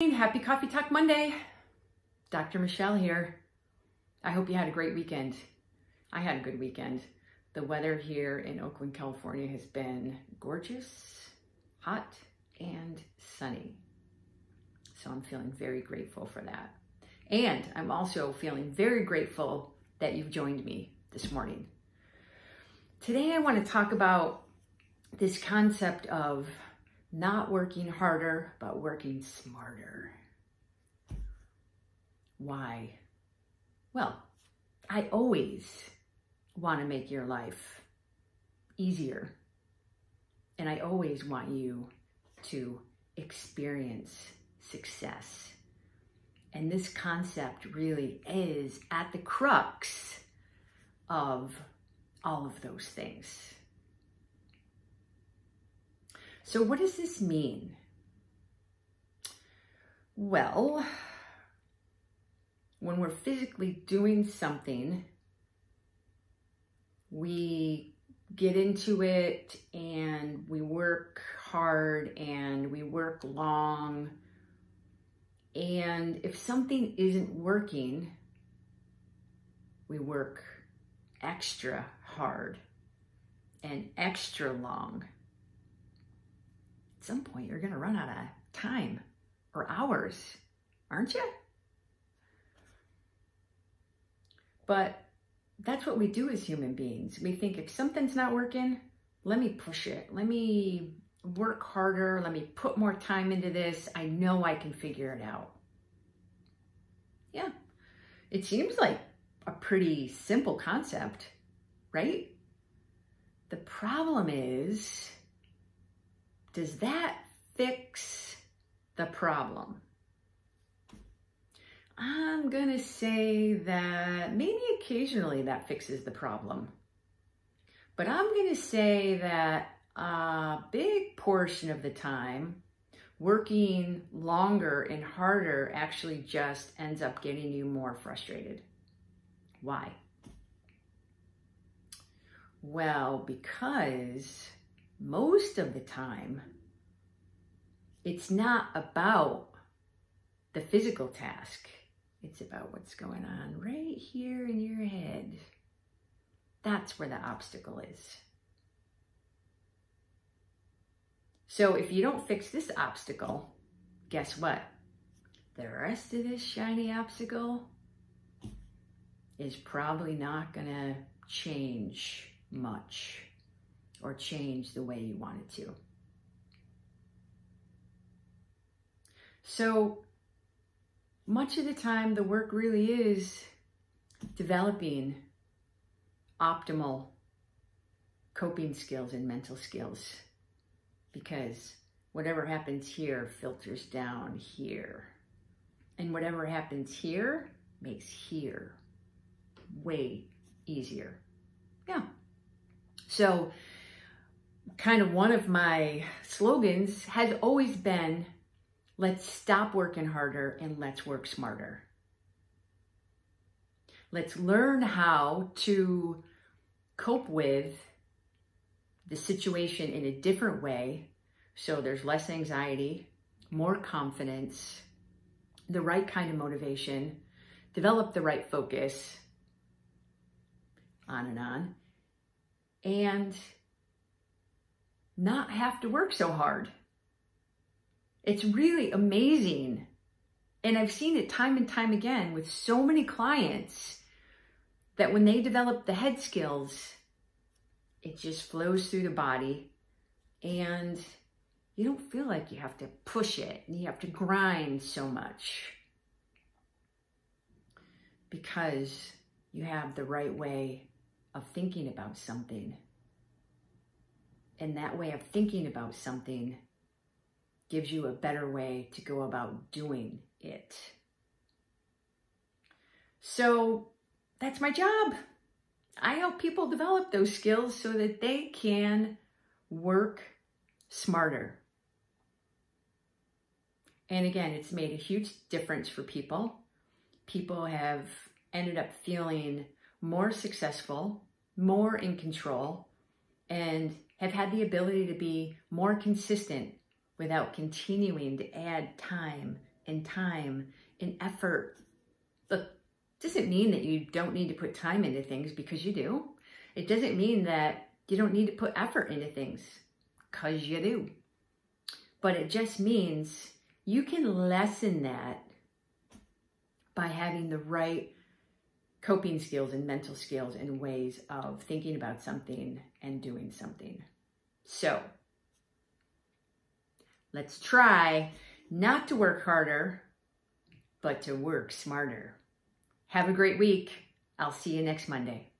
Happy Coffee Talk Monday. Dr. Michelle here. I hope you had a great weekend. I had a good weekend. The weather here in Oakland, California has been gorgeous, hot, and sunny. So I'm feeling very grateful for that. And I'm also feeling very grateful that you've joined me this morning. Today I want to talk about this concept of not working harder, but working smarter. Why? Well, I always want to make your life easier. And I always want you to experience success. And this concept really is at the crux of all of those things. So what does this mean? Well, when we're physically doing something, we get into it and we work hard and we work long. And if something isn't working, we work extra hard and extra long. At some point, you're going to run out of time or hours, aren't you? But that's what we do as human beings. We think if something's not working, let me push it. Let me work harder. Let me put more time into this. I know I can figure it out. Yeah, it seems like a pretty simple concept, right? The problem is, does that fix the problem? I'm going to say that maybe occasionally that fixes the problem. But I'm going to say that a big portion of the time, working longer and harder actually just ends up getting you more frustrated. Why? Well, because most of the time, it's not about the physical task. It's about what's going on right here in your head. That's where the obstacle is. So if you don't fix this obstacle, guess what? The rest of this shiny obstacle is probably not going to change much or change the way you want it to. So much of the time, the work really is developing optimal coping skills and mental skills, because whatever happens here filters down here. And whatever happens here makes here way easier. Yeah. So kind of one of my slogans has always been, let's stop working harder and let's work smarter. Let's learn how to cope with the situation in a different way so there's less anxiety, more confidence, the right kind of motivation, develop the right focus, on, and not have to work so hard. It's really amazing. And I've seen it time and time again with so many clients that when they develop the head skills, it just flows through the body and you don't feel like you have to push it and you have to grind so much because you have the right way of thinking about something. And that way of thinking about something gives you a better way to go about doing it. So that's my job. I help people develop those skills so that they can work smarter. And again, it's made a huge difference for people. People have ended up feeling more successful, more in control, and have had the ability to be more consistent without continuing to add time and time and effort. Look, it doesn't mean that you don't need to put time into things, because you do. It doesn't mean that you don't need to put effort into things, because you do. But it just means you can lessen that by having the right coping skills and mental skills and ways of thinking about something and doing something. So let's try not to work harder, but to work smarter. Have a great week. I'll see you next Monday.